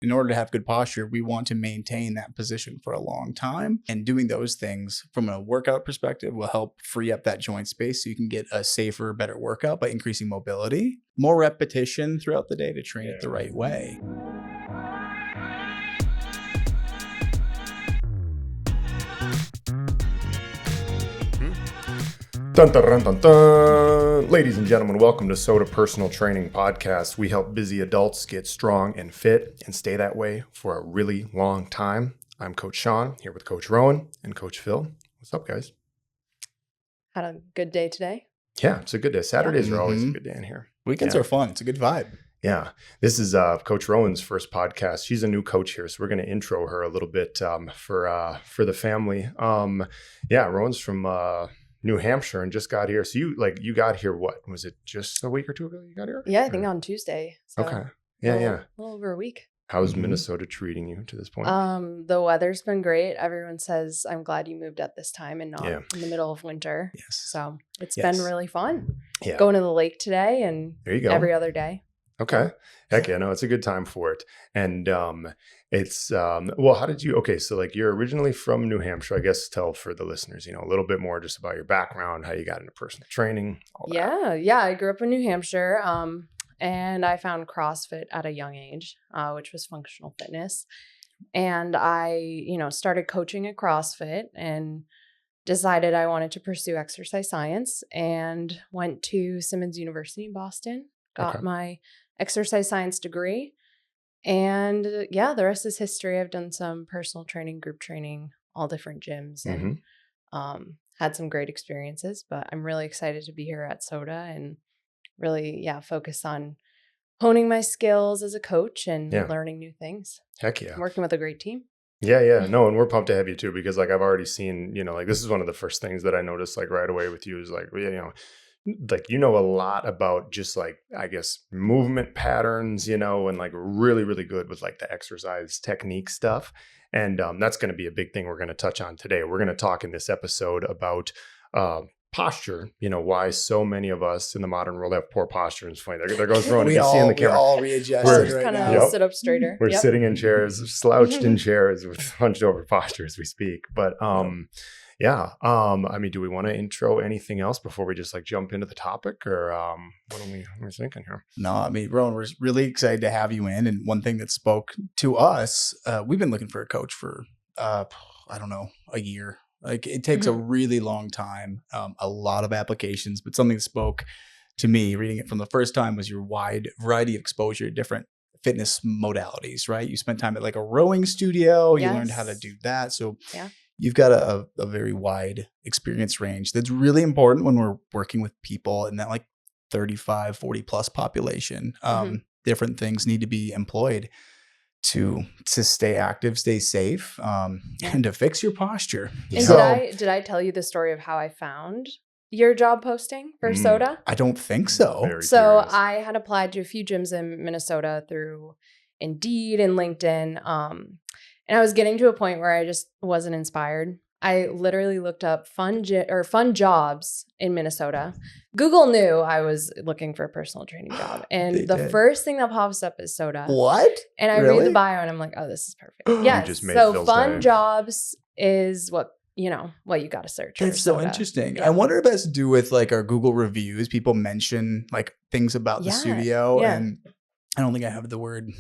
in order to have good posture, we want to maintain that position for a long time. And doing those things from a workout perspective will help free up that joint space so you can get a safer, better workout by increasing mobility, more repetition throughout the day to train it the right way. Dun, dun, dun, dun, dun. Ladies and gentlemen, welcome to Soda Personal Training Podcast. We help busy adults get strong and fit and stay that way for a really long time. I'm Coach Sean, here with Coach Rowan and Coach Phil. What's up, guys? Had a good day today. Yeah, it's a good day. Saturdays are always a good day in here. Weekends are fun. It's a good vibe. Yeah. This is Coach Rowan's first podcast. She's a new coach here, so we're going to intro her a little bit for the family. Rowan's from New Hampshire and just got here. So you got here, what was it, just a week or two ago you got here? Yeah, I think on Tuesday. So okay. A little over a week. How's Minnesota treating you to this point? The weather's been great. Everyone says I'm glad you moved at this time and not in the middle of winter. Yes. So it's been really fun. Yeah. Going to the lake today and there you go. Every other day. Okay. Heck yeah, no, it's a good time for it. And it's how did you, so like you're originally from New Hampshire, I guess tell for the listeners, a little bit more just about your background, how you got into personal training, all that. Yeah, I grew up in New Hampshire and I found CrossFit at a young age, which was functional fitness. And I, started coaching at CrossFit and decided I wanted to pursue exercise science and went to Simmons University in Boston, got my exercise science degree. And the rest is history. I've done some personal training, group training, all different gyms and had some great experiences. But I'm really excited to be here at Soda and really, focus on honing my skills as a coach and learning new things. Heck yeah. Working with a great team. Yeah. No, and we're pumped to have you too, because I've already seen, this is one of the first things that I noticed right away with you is a lot about just I guess movement patterns, and really, really good with the exercise technique stuff. And that's going to be a big thing we're going to touch on today. We're going to talk in this episode about posture, why so many of us in the modern world have poor posture. It's funny. There goes Rowan. You can see in the camera. We all readjusted Just kind of sit up straighter. We're sitting in chairs, slouched in chairs with hunched over posture as we speak. But do we want to intro anything else before we just jump into the topic, or what are we thinking here? No, Rowan, we're really excited to have you in. And one thing that spoke to us, we've been looking for a coach for, a year. It takes a really long time, a lot of applications, but something that spoke to me reading it from the first time was your wide variety of exposure to different fitness modalities, right? You spent time at a rowing studio, you learned how to do that. So you've got a very wide experience range that's really important when we're working with people in that 35, 40 plus population. Different things need to be employed to stay active, stay safe, and to fix your posture. And did I tell you the story of how I found your job posting for Soda? I don't think so. So I had applied to a few gyms in Minnesota through Indeed and LinkedIn. And I was getting to a point where I just wasn't inspired. I literally looked up fun jobs in Minnesota. Google knew I was looking for a personal training job. And the first thing that pops up is Soda. What? And I read the bio and I'm like, oh, this is perfect. Yes. So fun jobs is what you got to search. That's so interesting. Yeah. I wonder if it has to do with our Google reviews. People mention things about the studio. Yeah. And I don't think I have the word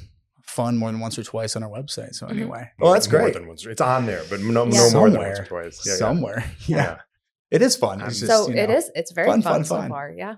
fun more than once or twice on our website. So anyway, that's great. More than once. It's on there, but no more than once or twice. Somewhere. Yeah. It is fun. It's just, it's very fun so far. Yeah.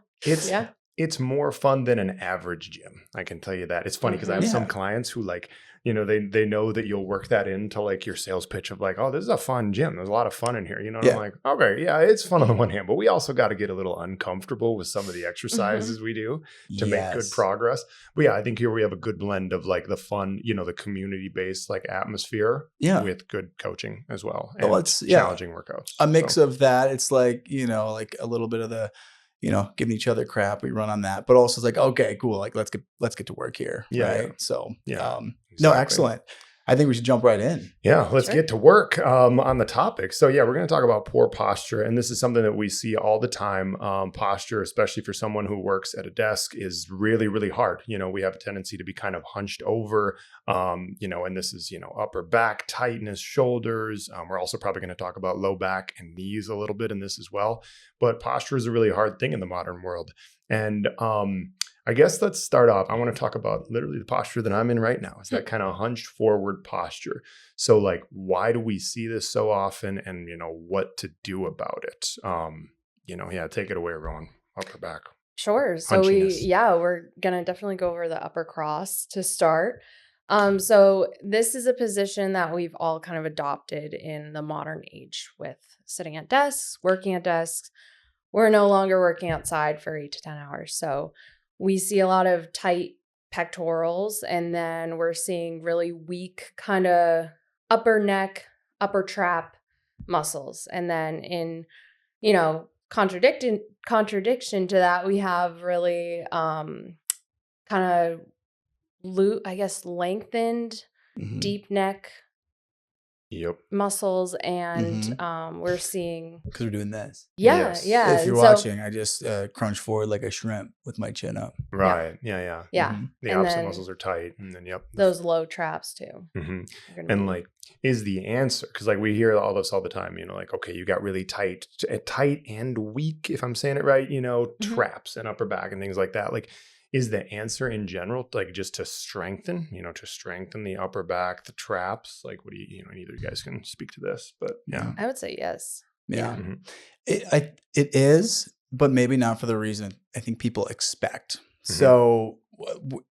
It's more fun than an average gym. I can tell you that. It's funny because I have some clients who they know that you'll work that into your sales pitch of oh, this is a fun gym. There's a lot of fun in here. And I'm like, okay, yeah, it's fun on the one hand, but we also got to get a little uncomfortable with some of the exercises we do to make good progress. But I think here we have a good blend of the fun, the community-based atmosphere with good coaching as well. And challenging workouts. A mix of that. It's a little bit of the giving each other crap. We run on that, but also it's okay, cool. Let's get to work here. Yeah. Right. So, exactly. No, excellent. I think we should jump right in. Yeah, let's get to work on the topic. So yeah, we're going to talk about poor posture. And this is something that we see all the time. Posture, especially for someone who works at a desk, is really, really hard. We have a tendency to be kind of hunched over, and this is, upper back tightness, shoulders. We're also probably going to talk about low back and knees a little bit in this as well. But posture is a really hard thing in the modern world. And I guess let's start off. I want to talk about literally the posture that I'm in right now. It's that kind of hunched forward posture. So like, why do we see this so often, and what to do about it? Take it away, Rowan. Upper back. Sure. So we're gonna definitely go over the upper cross to start. So this is a position that we've all kind of adopted in the modern age with sitting at desks, working at desks. We're no longer working outside for 8 to 10 hours. So we see a lot of tight pectorals, and then we're seeing really weak kind of upper neck, upper trap muscles. And then in, contradiction to that, we have really kind of lengthened deep neck muscles, and we're seeing because we're doing this. Yeah. If you're watching, I just crunch forward like a shrimp with my chin up. Right. Yeah. The opposite muscles are tight, and then those low traps too. And like, is the answer, because like we hear all this all the time, okay, you got really tight and weak, if I'm saying it right, traps and upper back and things like that. Like, is the answer in general like just to strengthen the upper back, the traps? Like, what do either of you guys can speak to this, but yeah. I would say yes. Yeah. It is, but maybe not for the reason I think people expect. So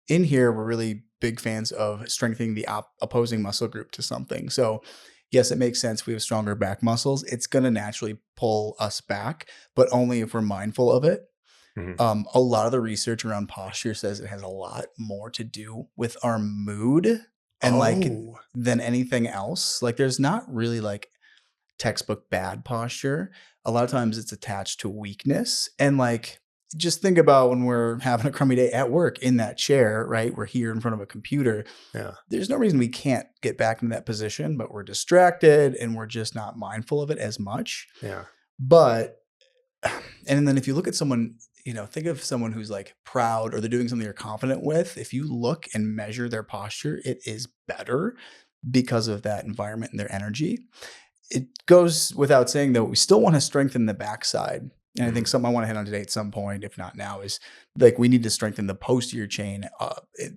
in here, we're really big fans of strengthening the opposing muscle group to something. So yes, it makes sense. We have stronger back muscles. It's going to naturally pull us back, but only if we're mindful of it. A lot of the research around posture says it has a lot more to do with our mood and than anything else. Like, there's not really like textbook bad posture. A lot of times it's attached to weakness. And like, just think about when we're having a crummy day at work in that chair, right? We're here in front of a computer. Yeah. There's no reason we can't get back in that position, but we're distracted and we're just not mindful of it as much. Yeah. And then if you look at someone, think of someone who's like proud or they're doing something you're confident with. If you look and measure their posture, it is better because of that environment and their energy. It goes without saying, though, we still want to strengthen the backside. And I think something I want to hit on today at some point, if not now, is like we need to strengthen the posterior chain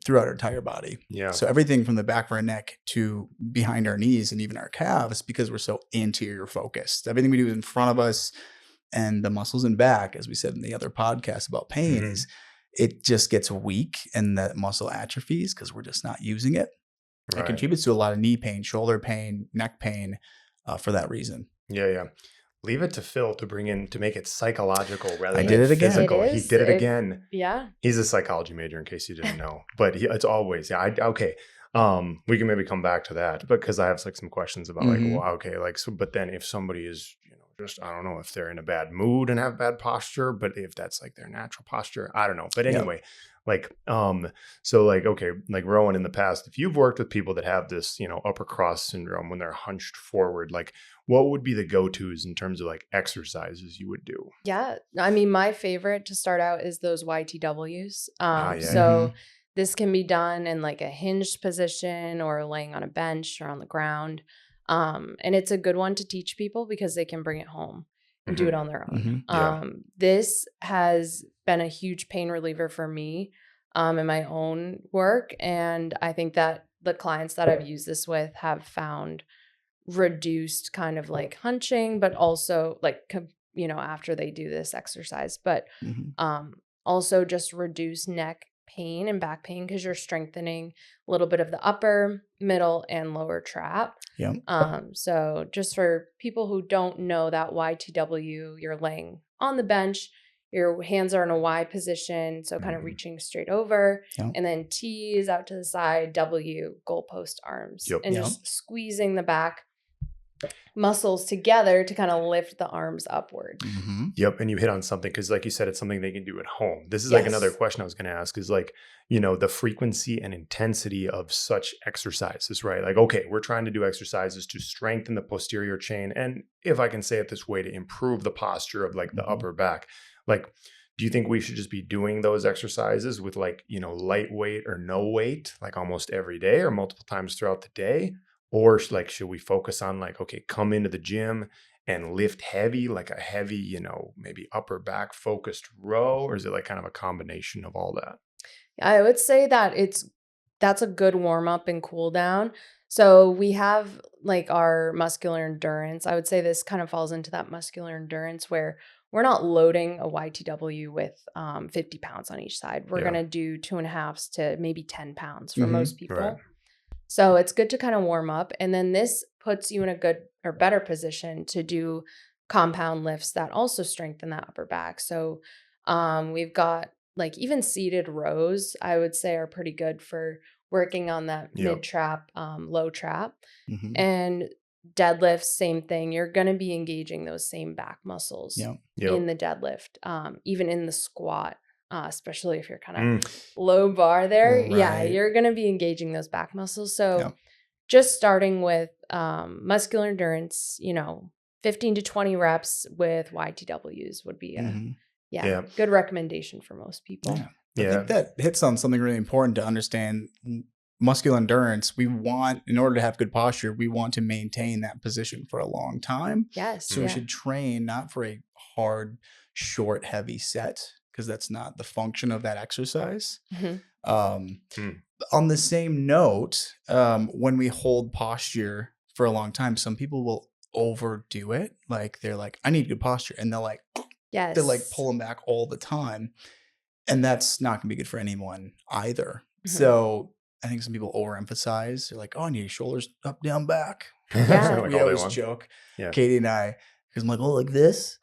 throughout our entire body. Yeah. So everything from the back of our neck to behind our knees and even our calves, because we're so anterior focused. Everything we do is in front of us. And the muscles in back, as we said in the other podcast about pain, is it just gets weak and the muscle atrophies because we're just not using it. Right. It contributes to a lot of knee pain, shoulder pain, neck pain for that reason. Yeah. Leave it to Phil to make it psychological rather than physical. He did it again. Yeah. He's a psychology major, in case you didn't know. But it's always, okay. We can maybe come back to that because I have like some questions about but then if somebody is, just, I don't know if they're in a bad mood and have bad posture, but if that's like their natural posture, I don't know. But anyway, so like, okay, like Rowan, in the past, if you've worked with people that have this, upper cross syndrome when they're hunched forward, like what would be the go-tos in terms of like exercises you would do? Yeah. I mean, my favorite to start out is those YTWs. This can be done in like a hinged position or laying on a bench or on the ground. And it's a good one to teach people because they can bring it home and do it on their own. This has been a huge pain reliever for me in my own work. And I think that the clients that I've used this with have found reduced kind of like hunching, but also like, after they do this exercise, but also just reduce neck pain and back pain because you're strengthening a little bit of the upper, middle, and lower trap. Yeah. So just for people who don't know that YTW, you're laying on the bench, your hands are in a Y position, so kind of reaching straight over, and then T is out to the side, W, goalpost arms, and just squeezing the back muscles together to kind of lift the arms upward. Mm-hmm. Yep. And you hit on something because, like you said, it's something they can do at home. This is like another question I was going to ask is like, the frequency and intensity of such exercises, right? Like, okay, we're trying to do exercises to strengthen the posterior chain. And if I can say it this way, to improve the posture of like the upper back. Like, do you think we should just be doing those exercises with like, lightweight or no weight, like almost every day or multiple times throughout the day? Or like, should we focus on like, okay, come into the gym and lift heavy, like a heavy, maybe upper back focused row? Or is it like kind of a combination of all that? I would say that that's a good warm up and cool down. So we have like our muscular endurance. I would say this kind of falls into that muscular endurance where we're not loading a YTW with 50 pounds on each side. We're going to do 2.5 to maybe 10 pounds for most people. Right. So it's good to kind of warm up. And then this puts you in a good or better position to do compound lifts that also strengthen that upper back. So we've got like even seated rows, I would say are pretty good for working on that mid trap, low trap. Mm-hmm. And deadlifts, same thing. You're going to be engaging those same back muscles in the deadlift, even in the squat. Especially if you're kind of low bar there. Right. Yeah, you're going to be engaging those back muscles. So just starting with muscular endurance, 15 to 20 reps with YTWs would be a good recommendation for most people. I think that hits on something really important to understand. Muscular endurance, in order to have good posture, we want to maintain that position for a long time. Yes. So we should train not for a hard, short, heavy set, because that's not the function of that exercise. Mm-hmm. On the same note, when we hold posture for a long time, some people will overdo it. Like they're like, I need good posture. And they're like pulling back all the time. And that's not going to be good for anyone either. Mm-hmm. So I think some people overemphasize. They're like, oh, I need shoulders up, down, back. Yeah. We always joke, Katie and I, because I'm like, oh, like this.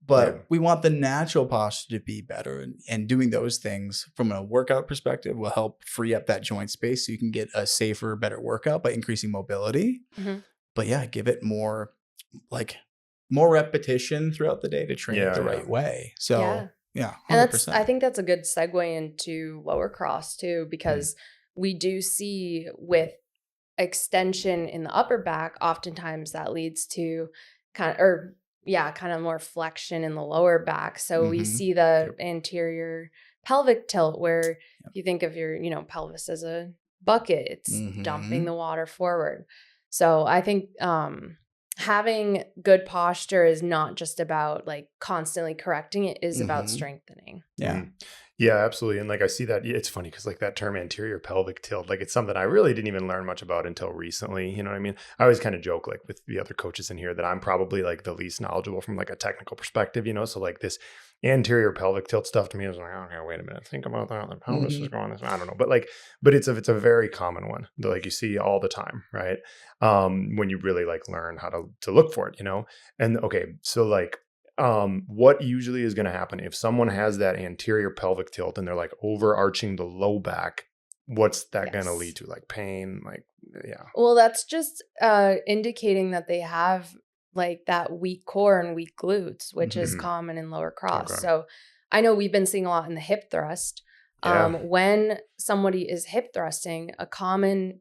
But we want the natural posture to be better. And doing those things from a workout perspective will help free up that joint space so you can get a safer, better workout by increasing mobility. Mm-hmm. But give it more repetition throughout the day to train it the right way. So, 100%. And I think that's a good segue into lower cross too, because we do see with extension in the upper back, oftentimes that leads to kind of more flexion in the lower back. So we see the anterior pelvic tilt where if you think of your, pelvis as a bucket, it's dumping the water forward. So I think having good posture is not just about like constantly correcting, it is about strengthening. Yeah. Yeah, absolutely. And like I see that it's funny because like that term anterior pelvic tilt, like it's something I really didn't even learn much about until recently. You know what I mean? I always kind of joke like with the other coaches in here that I'm probably like the least knowledgeable from like a technical perspective, so like this anterior pelvic tilt stuff to me is like, okay, wait a minute, think about that. The pelvis is going this. I don't know. But it's a very common one that like you see all the time, right? When you really like learn how to look for it, And okay, so like what usually is going to happen if someone has that anterior pelvic tilt and they're like overarching the low back, what's that going to lead to? Like pain, Well, that's just indicating that they have like that weak core and weak glutes, which is common in lower cross. Okay. So I know we've been seeing a lot in the hip thrust. When somebody is hip thrusting, a common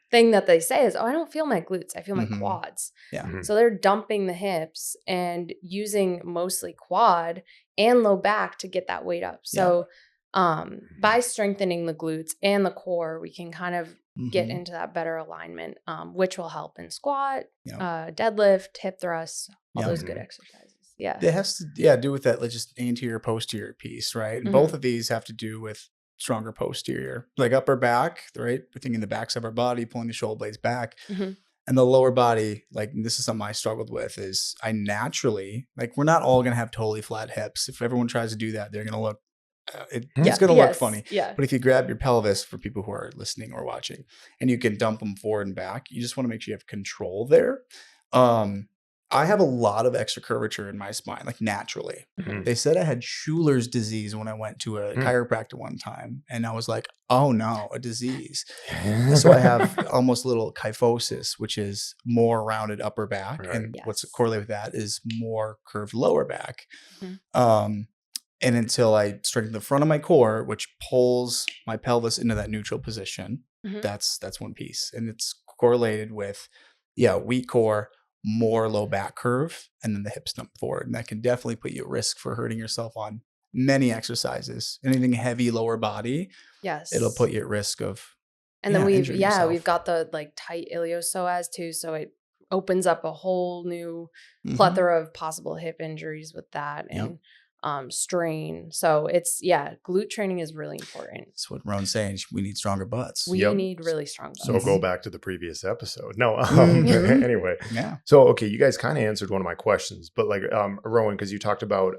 thing that they say is, oh, I don't feel my glutes. I feel my quads. Yeah. So they're dumping the hips and using mostly quad and low back to get that weight up. So by strengthening the glutes and the core, we can kind of get into that better alignment, which will help in squat, deadlift, hip thrust, all those good exercises. Yeah. It has to do with that just anterior posterior piece, right? And both of these have to do with stronger posterior, like upper back, right? We're thinking the backs of our body, pulling the shoulder blades back. And the lower body, like this is something I struggled with, is I naturally, like we're not all going to have totally flat hips. If everyone tries to do that, they're going to look, it's going to look funny. Yeah. But if you grab your pelvis, for people who are listening or watching, and you can dump them forward and back, you just want to make sure you have control there. I have a lot of extra curvature in my spine, like naturally. Mhm. They said I had Schuler's disease when I went to a Mm. chiropractor one time, and I was like, "Oh no, a disease." So I have almost a little kyphosis, which is more rounded upper back, Right. and what's Yes. correlated with that is more curved lower back. Mhm. And until I strengthen the front of my core, which pulls my pelvis into that neutral position, Mhm. that's one piece, and it's correlated with weak core, more low back curve, and then the hips dump forward, and that can definitely put you at risk for hurting yourself on many exercises. Anything heavy lower body, it'll Yes. put you at risk of And then injuring we've yourself. got the like tight iliopsoas too, so it opens up a whole new Mhm. plethora of possible hip injuries with that Yep. and strain. So it's glute training is really important. That's what Ron's saying. We need stronger butts. We Yep. need really strong So butts. go back to the previous episode. No, Mhm. anyway. Yeah. So okay, you guys kind of answered one of my questions, but like Rowan, because you talked about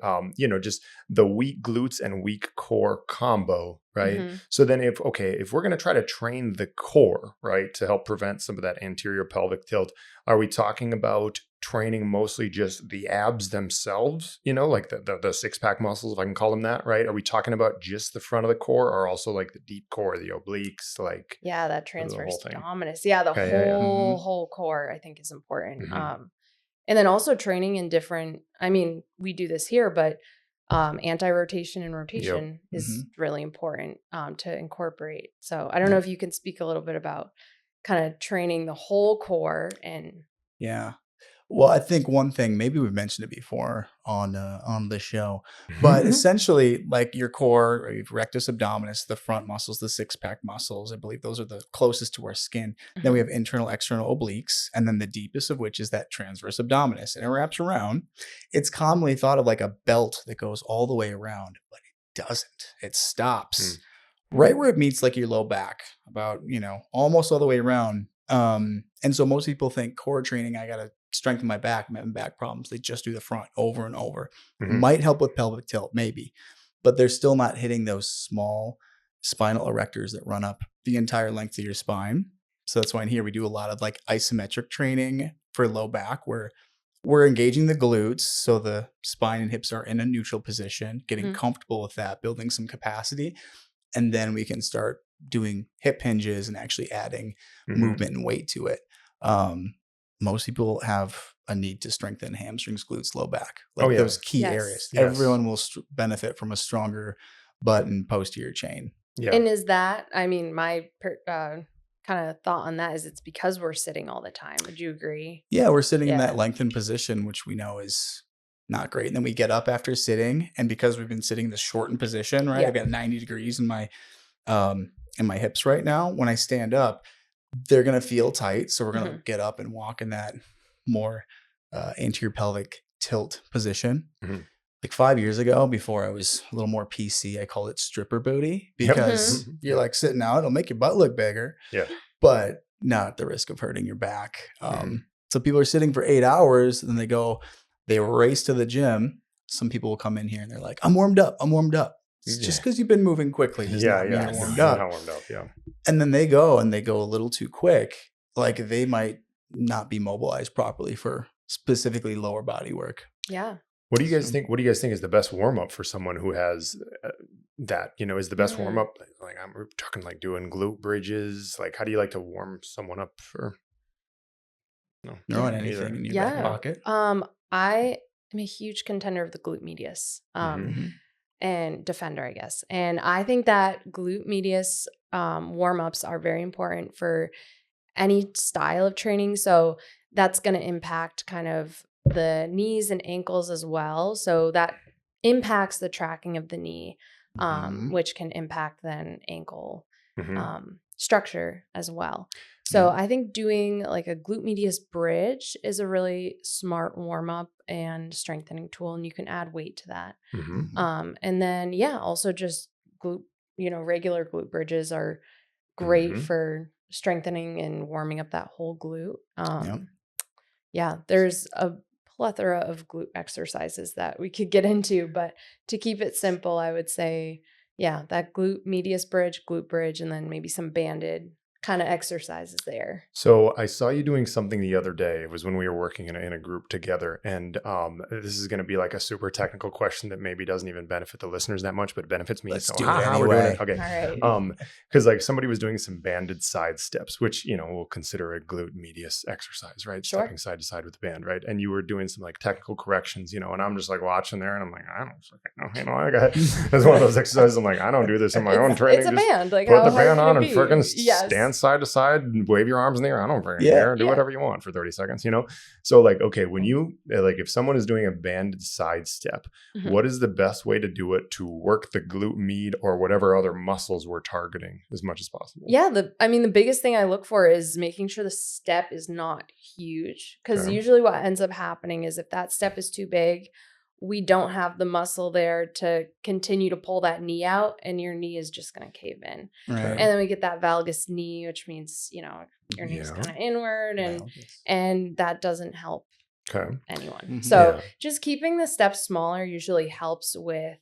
just the weak glutes and weak core combo, right? Mhm. So then if we're gonna try to train the core, right, to help prevent some of that anterior pelvic tilt, are we talking about training mostly just the abs themselves, like the six pack muscles, if I can call them that, right? Are we talking about just the front of the core, or also like the deep core, the obliques, like Yeah, that the whole transverse thing? abdominis. Yeah, the Yeah. Mhm. whole core I think is important. Mhm. And then also training in different, I mean, we do this here, but anti-rotation and Yep. rotation is Mhm. really important to incorporate. So I don't know if you can speak a little bit about kind of training the whole core and Yeah. Well, I think one thing, maybe we've mentioned it before on the show, but essentially, like your core, or your rectus abdominis, the front muscles, the six pack muscles, I believe those are the closest to our skin. Then we Mhm. have internal, external obliques, and then the deepest of which is that transverse abdominis, and it wraps around. It's commonly thought of like a belt that goes all the way around, but it doesn't. It stops Mm. right where it meets like your low back, about almost all the way around. And so most people think core training, I gotta strengthen my back, I'm having back problems. They just do the front over and over. Mhm. Might help with pelvic tilt, maybe, but they're still not hitting those small spinal erectors that run up the entire length of your spine. So that's why in here we do a lot of like isometric training for low back, where we're engaging the glutes so the spine and hips are in a neutral position, getting Mhm. comfortable with that, building some capacity, and then we can start doing hip hinges and actually adding Mhm. movement and weight to it. Um, Most people have a need to strengthen hamstrings, glutes, low back, Oh like yeah. those key areas. Yes. Yes. Everyone will benefit from a stronger butt and posterior chain. Yeah. And is that, I mean, my kind of thought on that is it's because we're sitting all the time. Would you agree? Yeah, we're sitting in that Yeah. lengthened position, which we know is not great. And then we get up after sitting, and because we've been sitting in this shortened position, right? Yeah. I've got 90 degrees in my hips right now. When I stand up, they're gonna feel tight. So we're gonna Mhm. get up and walk in that more anterior pelvic tilt position. Mhm. Like 5 years ago, before I was a little more PC, I called it stripper booty Yep. because Mhm. you're like sitting out, it'll make your butt look bigger, Yeah. but not at the risk of hurting your back. Mhm. So people are sitting for 8 hours, and then they race to the gym. Some people will come in here and they're like, I'm warmed up. I'm warmed up. Just Yeah. because you've been moving quickly does Yeah. not mean Yeah. you're No, warmed you're up. not warmed up. Yeah. And then they go a little too quick. Like they might not be mobilized properly for specifically lower body work. Yeah. What do you guys So, think? What do you guys think is the best warm up for someone who has that? Is the best warm Mm. up like we're talking like doing glute bridges? Like, how do you like to warm someone up for? No, throw in Yeah. anything either. in your back Yeah. pocket. I am a huge contender of the glute medius. Mhm. Mhm. And defender, I guess. And I think that glute medius warm ups are very important for any style of training. So that's going to impact kind of the knees and ankles as well. So that impacts the tracking of the knee, Mhm. which can impact then ankle Mhm. structure as well. So Yeah. I think doing like a glute medius bridge is a really smart warm up and strengthening tool, and you can add weight to that. Mhm. And then also just glute, regular glute bridges are great Mhm. for strengthening and warming up that whole glute. Yep. Yeah, there's a plethora of glute exercises that we could get into, but to keep it simple, I would say, yeah, that glute medius bridge, glute bridge, and then maybe some banded kind of exercises there. So I saw you doing something the other day. It was when we were working in a group together. And this is going to be like a super technical question that maybe doesn't even benefit the listeners that much, but benefits me. Let's so do it we're doing anyway. it. Okay. All right. Because like somebody was doing some banded side steps, which, you know, we'll consider a glute medius exercise, right? Sure. Stepping side to side with the band, right? And you were doing some like technical corrections, you know, and I'm just like watching there and I'm like, I don't fucking know. You know, like it's one of those exercises. I'm like, I don't do this in my own training. It's a band. Like, put how the band hard on can and it be? freaking Yes. stand side to side and wave your arms in the air. I don't freaking Yeah. care. Do whatever you want for 30 seconds, you know? So like, okay, when you, like if someone is doing a banded side step, what is the best way to do it to work the glute med or whatever other muscles we're targeting as much as possible? Yeah. The biggest thing I look for is making sure the step is not huge. Because Okay. usually what ends up happening is if that step is too big, we don't have the muscle there to continue to pull that knee out, and your knee is just going to cave in. Right. And then we get that valgus knee, which means, you know, your knee's Yeah. kind of inward, Well, and that doesn't help Okay. anyone. Mhm. So Yeah. just keeping the steps smaller usually helps with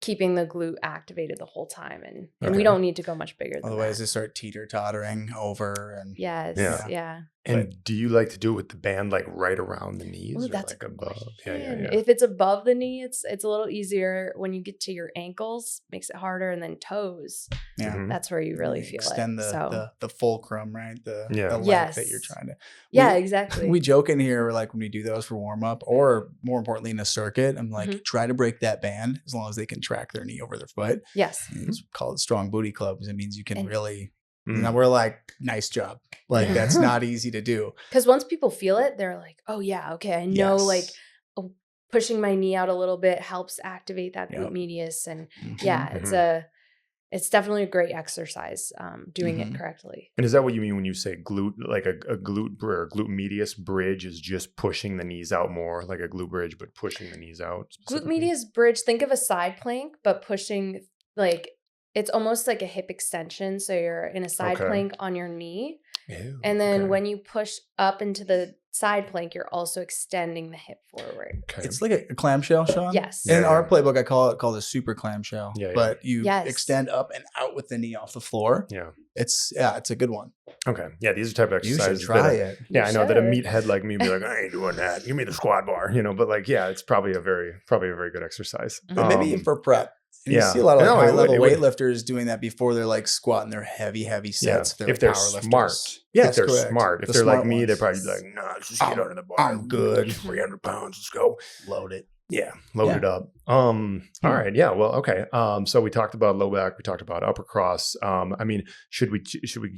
keeping the glute activated the whole time. And Okay. we don't need to go much bigger than otherwise that. they start teeter-tottering over and Yes. Yeah. Yeah. And do you like to do it with the band like right around the knees Ooh, or that's like a good above? question. If it's above the knee, it's a little easier. When you get to your ankles, makes it harder, and then toes. yeah. Mhm. That's where you really You feel extend it. So the fulcrum, right? The Yeah. length that you're Yes. trying to. yeah, We- exactly. We joke in here, like when we do those for warm up, or more importantly in a circuit, I'm like, try to break that band as long as they can track their knee over their foot. yes. It's called strong booty clubs. It means you can And- really. Mm. Now we're like, nice job. Like Yeah. that's not easy to do. Because once people feel it, they're like, oh yeah, okay, I know. Yes. Like pushing my knee out a little bit helps activate that glute Yep. medius, and Mhm. yeah, it's definitely a great exercise. Doing it Mhm. correctly. And is that what you mean when you say glute, like a glute or glute medius bridge is just pushing the knees out more, like a glute bridge, but pushing the knees out? Glute specifically? medius bridge. Think of a side plank, but pushing like it's almost like a hip extension. So you're in a side Okay. plank on your knee, Ew, and then okay. when you push up into the side plank, you're also extending the hip forward. Okay. It's like a clamshell, Sean. Yes. In Yeah. our playbook, I call it called a super clamshell. Yeah, yeah. But you Yes. extend up and out with the knee off the floor. Yeah. It's a good one. Okay. Yeah. These are type of You exercises. should try that it. Yeah, You I know that a should. meathead like me would be like, I ain't doing that. Give me the squat bar, you know. But like, yeah, it's probably a very good exercise. But maybe even for prep. And yeah. You see a lot of like, No, it high level would. weightlifters doing that before they're like squatting their heavy sets. If they're smart. Yes, if they're correct. smart. If The they're like smart me, they're ones. probably like, nah, let's just get I'm- under the bar. I'm good. 300 pounds. Let's go. Load it. Yeah, load it up. All right. Yeah. Well, okay. So we talked about low back. We talked about upper cross. I mean, should we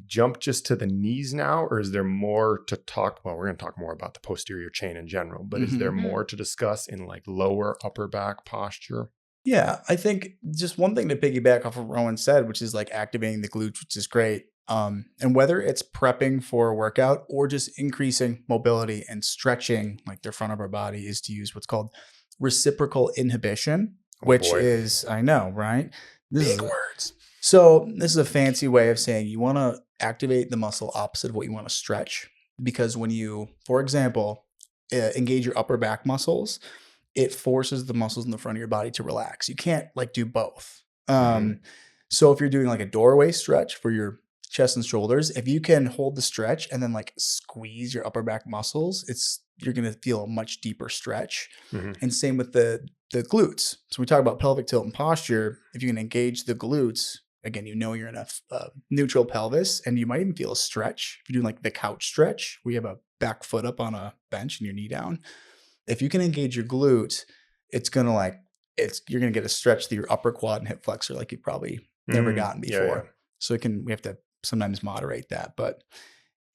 jump just to the knees now, or is there more to talk? Well, we're going to talk more about the posterior chain in general, but is there Mhm. more to discuss in like lower upper back posture? Yeah, I think just one thing to piggyback off of what Rowan said, which is like activating the glutes, which is great. And whether it's prepping for a workout or just increasing mobility and stretching like their front of our body, is to use what's called reciprocal inhibition, Oh, which boy. is, I know, right? Big words. So this is a fancy way of saying you want to activate the muscle opposite of what you want to stretch. Because when you, for example, engage your upper back muscles, it forces the muscles in the front of your body to relax. You can't like do both. So if you're doing like a doorway stretch for your chest and shoulders, if you can hold the stretch and then like squeeze your upper back muscles, you're going to feel a much deeper stretch. Mhm. And same with the glutes. So we talk about pelvic tilt and posture. If you can engage the glutes, again, you know you're in a neutral pelvis, and you might even feel a stretch. If you're doing like the couch stretch, where you have a back foot up on a bench and your knee down. If you can engage your glute, you're gonna get a stretch through your upper quad and hip flexor like you've probably never gotten Yeah, before. So we have to sometimes moderate that. But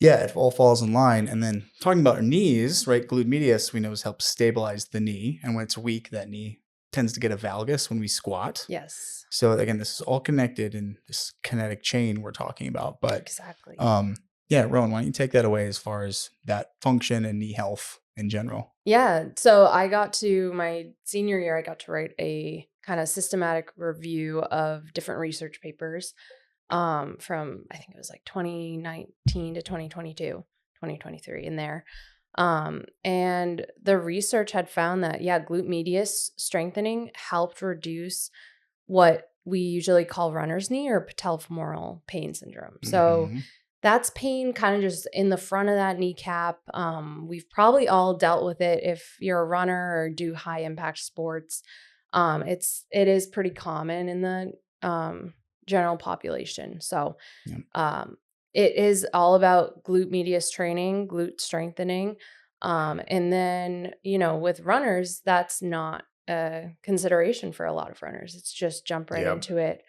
yeah, it all falls in line. And then talking about our knees, right? Glute medius, we know helps stabilize the knee. And when it's weak, that knee tends to get a valgus when we squat. Yes. So again, this is all connected in this kinetic chain we're talking about. But Exactly. yeah, Rowan, why don't you take that away as far as that function and knee health in general? Yeah. So my senior year, I got to write a kind of systematic review of different research papers from, I think it was like 2019 to 2022, 2023 in there. And the research had found that, glute medius strengthening helped reduce what we usually call runner's knee or patellofemoral pain syndrome. So that's pain kind of just in the front of that kneecap. We've probably all dealt with it if you're a runner or do high impact sports. It is pretty common in the general population. So it is all about glute medius training, glute strengthening. And then, with runners, that's not a consideration for a lot of runners. It's just jump right into it.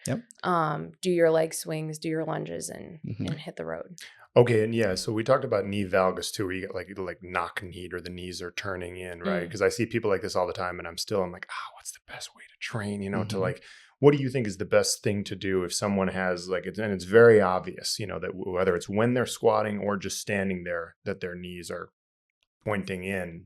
Do your leg swings, do your lunges, and hit the road. Okay, and so we talked about knee valgus too, where you get like knock kneed or the knees are turning in, right? Because I see people like this all the time, and I'm like, what's the best way to train? To like, what do you think is the best thing to do if someone has and it's very obvious, that whether it's when they're squatting or just standing there, that their knees are pointing in,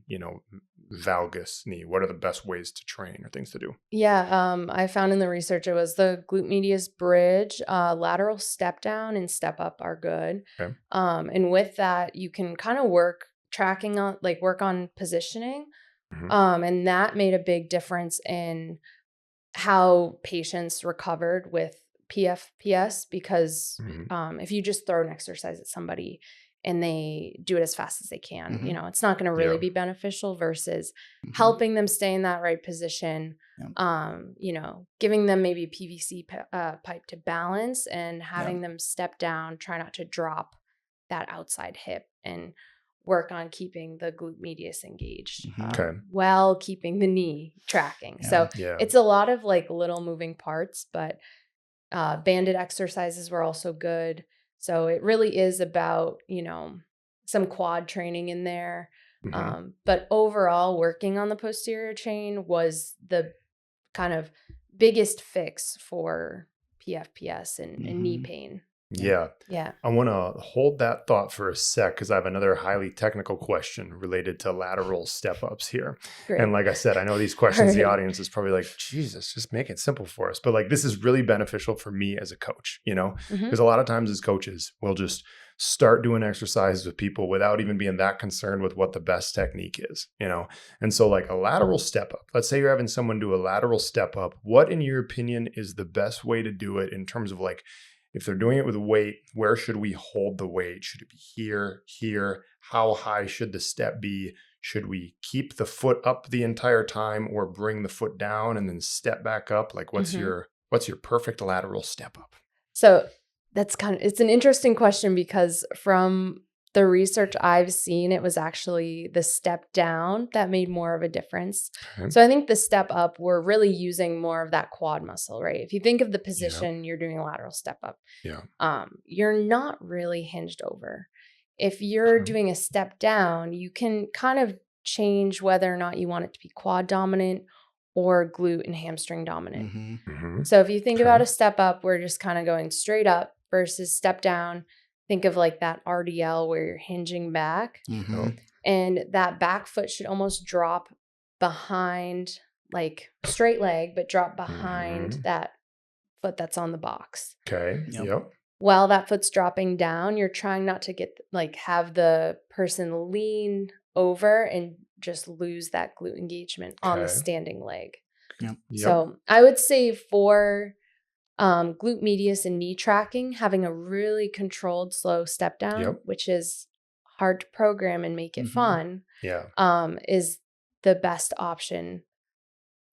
valgus knee. What are the best ways to train or things to do? I found in the research it was the glute medius bridge, lateral step down and step up are good. Okay. And with that, you can kind of work on positioning. And that made a big difference in how patients recovered with PFPS because if you just throw an exercise at somebody and they do it as fast as they can, it's not going to really be beneficial versus helping them stay in that right position, giving them maybe a PVC pipe to balance and having them step down, try not to drop that outside hip and work on keeping the glute medius engaged while keeping the knee tracking. So it's a lot of little moving parts, but banded exercises were also good. So it really is about, some quad training in there. But overall, working on the posterior chain was the kind of biggest fix for PFPS and knee pain. Yeah. I want to hold that thought for a sec because I have another highly technical question related to lateral step ups here. Great. And like I said, I know these questions, the audience is probably like, Jesus, just make it simple for us. But this is really beneficial for me as a coach, because a lot of times as coaches, we'll just start doing exercises with people without even being that concerned with what the best technique is, And so a lateral step up, let's say you're having someone do a lateral step up. What, in your opinion, is the best way to do it in terms of if they're doing it with weight, where should we hold the weight? Should it be here? How high should the step be? Should we keep the foot up the entire time or bring the foot down and then step back up? What's your perfect lateral step up? So it's an interesting question because from the research I've seen, it was actually the step down that made more of a difference. Okay. So I think the step up, we're really using more of that quad muscle, right? If you think of the position, you're doing a lateral step up. You're not really hinged over. If you're doing a step down, you can kind of change whether or not you want it to be quad dominant or glute and hamstring dominant. So if you think about a step up, we're just kind of going straight up versus step down. Think of that RDL where you're hinging back and that back foot should almost drop behind, straight leg, but drop behind that foot that's on the box. Okay. Yep. While that foot's dropping down, you're trying not to get have the person lean over and just lose that glute engagement on the standing leg. So I would say for glute medius and knee tracking, having a really controlled slow step down, which is hard to program and make it fun, is the best option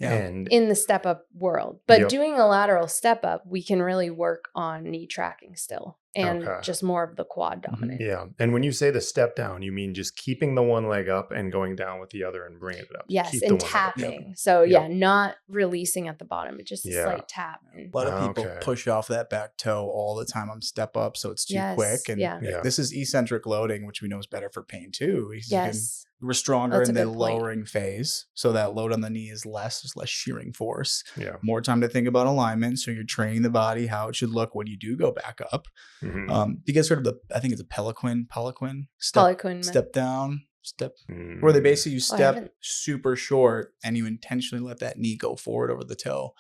in the step up world. But doing a lateral step up, we can really work on knee tracking still and just more of the quad dominant. Yeah. And when you say the step down, you mean just keeping the one leg up and going down with the other and bringing it up. Yes, and tapping. So not releasing at the bottom, but just a slight tap. A lot of people push off that back toe all the time on step up, so it's too quick. And this is eccentric loading, which we know is better for pain too. We're stronger in the lowering phase, so that load on the knee is less. There's less shearing force. More time to think about alignment. So you're training the body how it should look when you do go back up. You get sort of I think it's a Poliquin step down, where they basically you step super short and you intentionally let that knee go forward over the toe.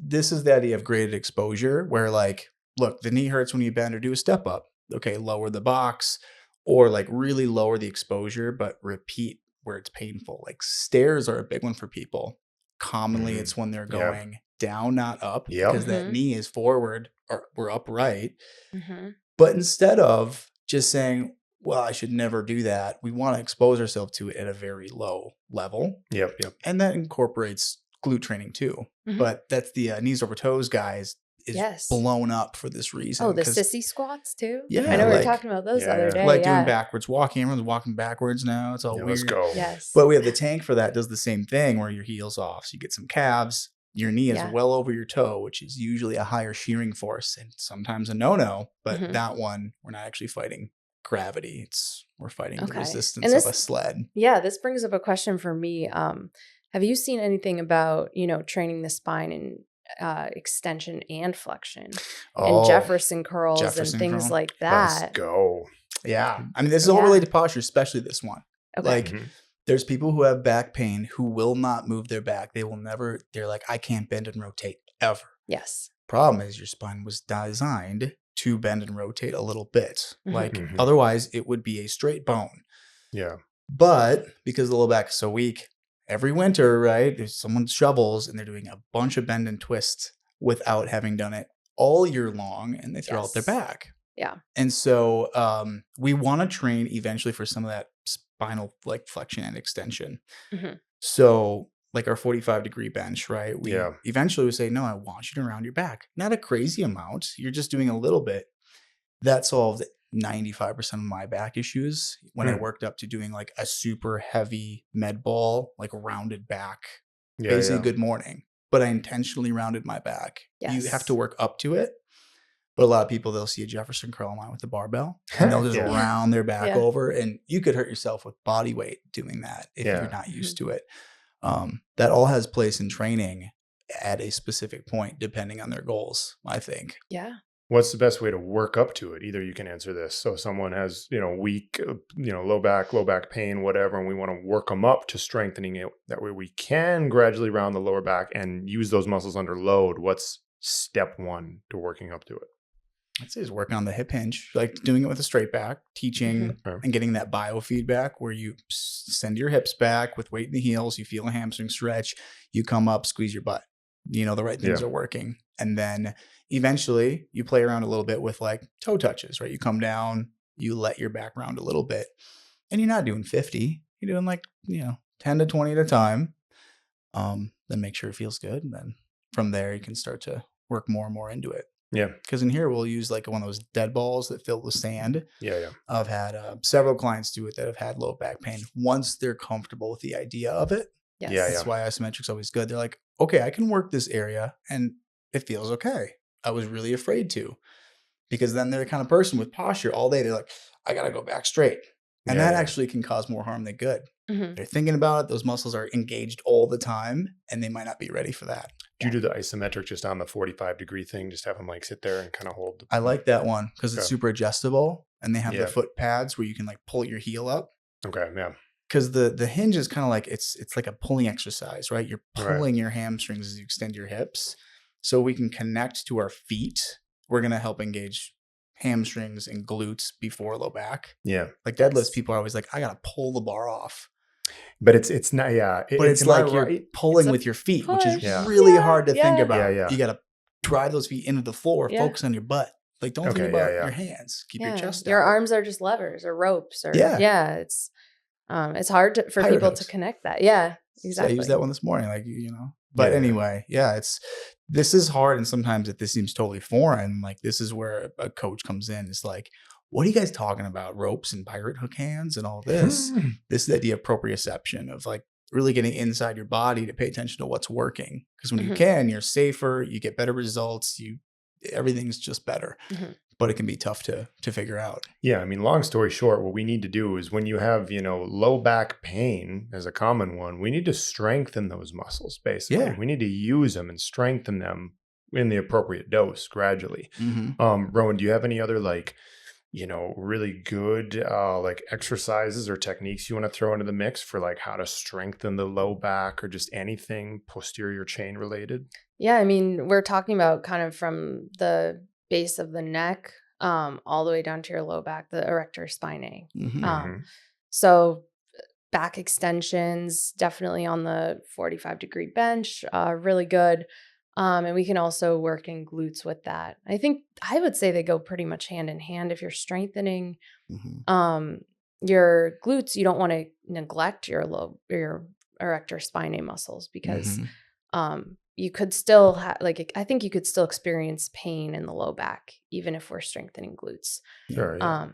This is the idea of graded exposure, where look, the knee hurts when you bend or do a step up. Okay, lower the box. Or really lower the exposure, but repeat where it's painful. Stairs are a big one for people. Commonly, it's when they're going down, not up, Yep. because that knee is forward or we're upright. Mm-hmm. But instead of just saying, well, I should never do that, we want to expose ourselves to it at a very low level. Yep. And that incorporates glute training too. Mhm. But that's the knees over toes guys is Yes. blown up for this reason. Oh, the sissy squats too? Yeah, I know we were like- talking about those the Yeah. other day. like yeah. doing backwards walking. Everyone's walking backwards now. It's all Yeah, weird. let's go. Yes. But we have the tank for that, does the same thing where your heel's off. So you get some calves. Your knee is Yeah. well over your toe, which is usually a higher shearing force and sometimes a no-no. But Mhm. that one, we're not actually fighting gravity. We're fighting the Okay. resistance And of this- a sled. Yeah, this brings up a question for me. Have you seen anything about, training the spine and extension and flexion and Jefferson curls Jefferson and things curl. like Let's that? go. Yeah. I mean, this is all Yeah. related to posture, especially this one. Okay. Like, Mhm. there's people who have back pain who will not move their back. They will never, they're like, I can't bend and rotate ever. Yes. Problem is, your spine was designed to bend and rotate a little bit. Mhm. Like, Mhm. otherwise, it would be a straight bone. Yeah. But because the low back is so weak, every winter, right, there's someone shovels and they're doing a bunch of bend and twist without having done it all year long, and they throw out their Yes. back. Yeah. And so we want to train eventually for some of that spinal like flexion and extension. Mhm. So like our 45-degree bench, right? We Yeah. eventually would say, no, I want you to round your back. Not a crazy amount. You're just doing a little bit. That solved 95% of my back issues when I Hmm. worked up to doing like a super heavy med ball, like rounded back. Yeah. Basically, yeah. good morning. But I intentionally rounded my back. You have Yes. to work up to it. But a lot of people, they'll see a Jefferson curl line with the barbell and they'll just Yeah. round their back Yeah. over. And you could hurt yourself with body weight doing that if Yeah. you're not used to it. That all has place in training at a specific point, depending on their goals, I think. Yeah. What's the best way to work up to it? Either you can answer this. So someone has, weak, low back pain, whatever, and we want to work them up to strengthening it. That way we can gradually round the lower back and use those muscles under load. What's step one to working up to it? I'd say is working on the hip hinge, like doing it with a straight back, teaching Mhm. and getting that biofeedback where you send your hips back with weight in the heels, you feel a hamstring stretch, you come up, squeeze your butt. You know the right things Yeah. are working. And then eventually you play around a little bit with like toe touches, right? You come down, you let your back round a little bit. And you're not doing 50. You're doing like, 10 to 20 at a time. Then make sure it feels good. And then from there you can start to work more and more into it. Yeah. Because in here we'll use like one of those dead balls that fill with sand. Yeah. I've had several clients do it that have had low back pain once they're comfortable with the idea of it. Yes. Yeah, That's why isometric's always good. They're like, okay, I can work this area and it feels okay. I was really afraid to, because then they're the kind of person with posture all day. They're like, I got to go back straight. And Yeah, that yeah. actually can cause more harm than good. Mhm. They're thinking about it. Those muscles are engaged all the time and they might not be ready for that. Do you do the isometric just on the 45-degree thing? Just have them like sit there and kind of hold. I like that one because it's Okay. super adjustable and they have Yeah. the foot pads where you can like pull your heel up. Okay. Yeah. Because the hinge is kind of like it's like a pulling exercise, right? You're Right. pulling your hamstrings as you extend your hips. So we can connect to our feet. We're going to help engage hamstrings and glutes before low back. Yeah. Like deadlifts, Yes. people are always like, I got to pull the bar off. But it's not. Yeah. But it's am I like you're right? pulling It's a with your feet, which is push. Yeah. really Yeah, hard to think yeah. about. Yeah, yeah. You got to drive those feet into the floor, Yeah. focus on your butt. Like don't Okay, think yeah, about yeah. your hands. Keep your Yeah. chest Your out. arms are just levers or ropes or Yeah. it's hard for Pirate people hooks. to connect that. Yeah, So exactly. I used that one this morning, But Yeah. anyway, this is hard, and sometimes this seems totally foreign. Like this is where a coach comes in. It's like, what are you guys talking about? Ropes and pirate hook hands and all this. This is the idea of proprioception, of like really getting inside your body to pay attention to what's working. Because when you Mhm. can, you're safer, you get better results, everything's just better. Mhm. But it can be tough to figure out. Yeah, I mean, long story short, what we need to do is when you have, low back pain as a common one, we need to strengthen those muscles, basically. Yeah. We need to use them and strengthen them in the appropriate dose gradually. Rowan, do you have any other really good like exercises or techniques you want to throw into the mix for like how to strengthen the low back or just anything posterior chain related? Yeah, I mean, we're talking about kind of from the base of the neck all the way down to your low back, the erector spinae. Mhm. So back extensions, definitely on the 45-degree bench, really good. And we can also work in glutes with that. I would say they go pretty much hand in hand. If you're strengthening your glutes, you don't want to neglect your erector spinae muscles, because you could still I think you could still experience pain in the low back even if we're strengthening glutes. Sure. Yeah.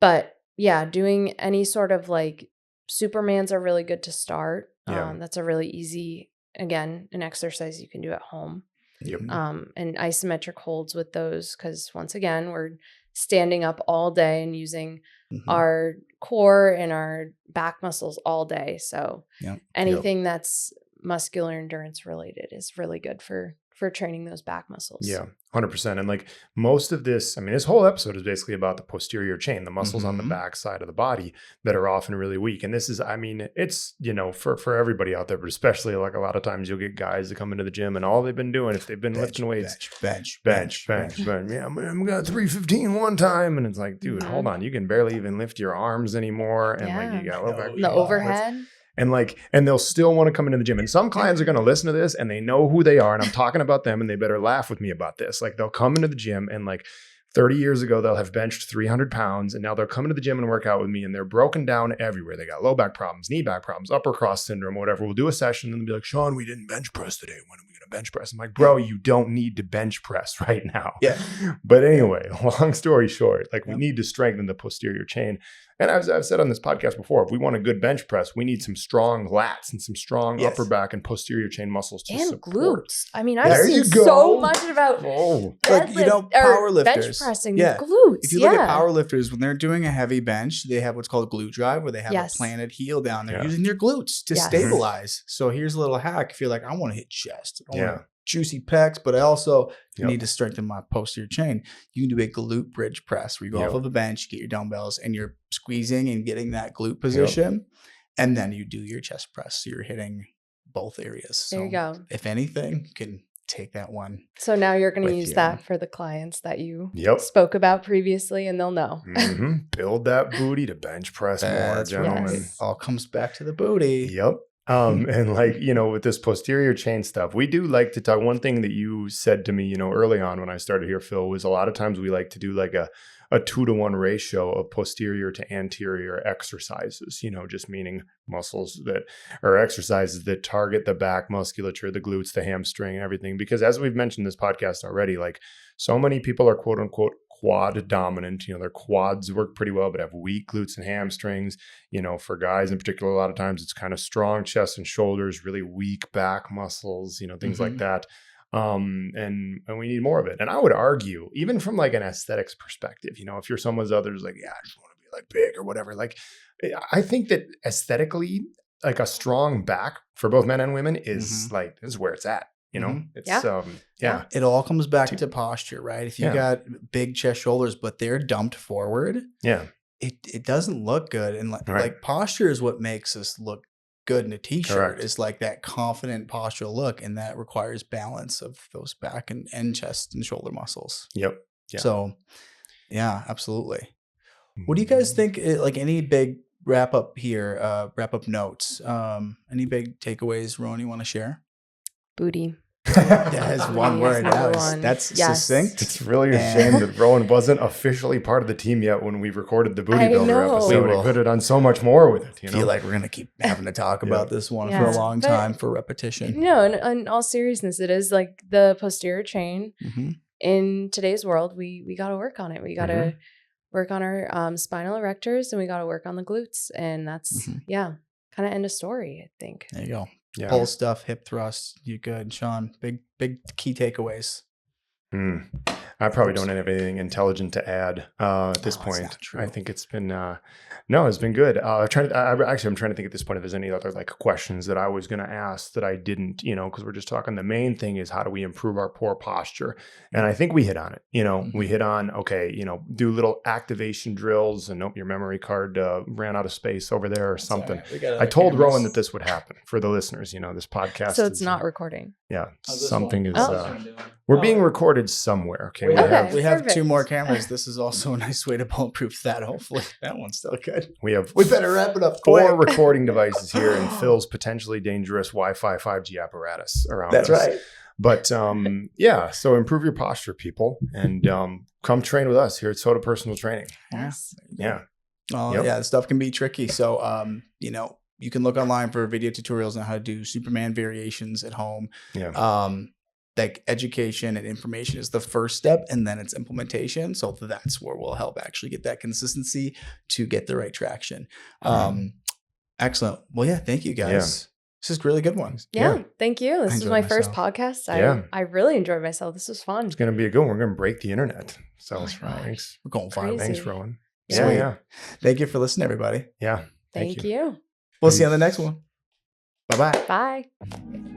But yeah, doing any sort of like Supermans are really good to start. That's a really easy, again, an exercise you can do at home. Yep. And isometric holds with those, because once again, we're standing up all day and using our core and our back muscles all day. So anything that's muscular endurance related is really good for training those back muscles. Yeah, 100%. And like most of this, I mean, this whole episode is basically about the posterior chain, the muscles on the back side of the body that are often really weak. And this is, I mean, it's, you know, for everybody out there, but especially like a lot of times you'll get guys that come into the gym and all they've been doing, if they've been lifting weights, bench. Yeah, I'm got 315 one time. And it's like, dude, hold on. You can barely even lift your arms anymore. And like you got low back. The overhead. And they'll still want to come into the gym. And some clients are going to listen to this and they know who they are. And I'm talking about them and they better laugh with me about this. Like they'll come into the gym and like 30 years ago, they'll have benched 300 pounds. And now they're coming to the gym and work out with me and they're broken down everywhere. They got low back problems, knee back problems, upper cross syndrome, whatever. We'll do a session and they'll be like, Sean, we didn't bench press today. When are we going to bench press? I'm like, bro, you don't need to bench press right now. Yeah. But anyway, long story short, like we need to strengthen the posterior chain. And I've said on this podcast before, if we want a good bench press, we need some strong lats and some strong upper back and posterior chain muscles to support. Glutes. I mean, I've seen so much about like, you know, power lifters. Bench pressing glutes. If you look at power lifters, when they're doing a heavy bench, they have what's called a glute drive, where they have a planted heel down there using their glutes to stabilize. So here's a little hack. If you're like, I want to hit chest. I want juicy pecs, but I also need to strengthen my posterior chain. You can do a glute bridge press where you go off of the bench, get your dumbbells, and you're squeezing and getting that glute position. And then you do your chest press. So you're hitting both areas. So there you go. If anything, you can take that one. So now you're going to use that for the clients that you spoke about previously, and they'll know. Build that booty to bench press more, gentlemen. It all comes back to the booty. Yep. And like, you know, with this posterior chain stuff, we do like to talk. One thing that you said to me, you know, early on when I started here, Phil, was a lot of times we like to do like a 2-to-1 ratio of posterior to anterior exercises, you know, just meaning muscles that are exercises that target the back musculature, the glutes, the hamstring, and everything. Because as we've mentioned in this podcast already, like so many people are quote unquote quad dominant, you know, their quads work pretty well, but have weak glutes and hamstrings. You know, for guys in particular, a lot of times it's kind of strong chest and shoulders, really weak back muscles, you know, things like that. And we need more of it. And I would argue, even from like an aesthetics perspective, you know, if you're someone's others like, yeah, I just want to be like big or whatever, like I think that aesthetically, like a strong back for both men and women is like, this is where it's at. You know, it's, it all comes back to posture, right? If you got big chest shoulders, but they're dumped forward, it doesn't look good. And like posture is what makes us look good in a t-shirt. Is like that confident postural look. And that requires balance of those back and chest and shoulder muscles. So yeah, absolutely. What do you guys think? Like any big wrap up here, wrap up notes, any big takeaways, Rowan, you want to share? Booty. That is one word. That's succinct. It's really a shame that Rowan wasn't officially part of the team yet when we recorded the Booty Builder episode. We could have done so much more with it. You know? I feel like we're going to keep having to talk about this one for a long time for repetition. No, in all seriousness, it is like the posterior chain. In today's world, we got to work on it. We got to work on our spinal erectors and we got to work on the glutes. And that's, kind of end of story, I think. There you go. Pull stuff, hip thrust. You good, Sean? Big key takeaways. I probably don't have anything intelligent to add at this point. I think it's been it's been good. I'm trying to think at this point if there's any other like questions that I was going to ask that I didn't, you know, because we're just talking. The main thing is how do we improve our poor posture, and I think we hit on it. You know, we hit on do little activation drills, and your memory card ran out of space over there or something. I told Rowan that this would happen for the listeners. You know, this podcast. So it's not recording. Yeah, something is. We're being recorded somewhere. Okay, we have 2 more cameras. This is also a nice way to bulletproof that. Hopefully, that one's still good. We better wrap it up. 4 recording devices here, and Phil's potentially dangerous Wi-Fi 5G apparatus around us. That's right. But yeah, so improve your posture, people, and come train with us here at Soda Personal Training. Yes. Yeah. Oh Yep. yeah, stuff can be tricky. So you know, you can look online for video tutorials on how to do Superman variations at home. Yeah. Like education and information is the first step, and then it's implementation. So that's where we'll help actually get that consistency to get the right traction. Excellent. Well, yeah, thank you guys. This is really good one. Yeah, thank you. This is enjoyed my first myself. podcast. I really enjoyed myself. This was fun. It's going to be a good one. We're going to break the internet. So my gosh. thanks. We're going far. Crazy. Thanks, Rowan. Sweet. Yeah. Thank you for listening, everybody. Yeah. Thank you. We'll see you on the next one. Bye-bye. Bye.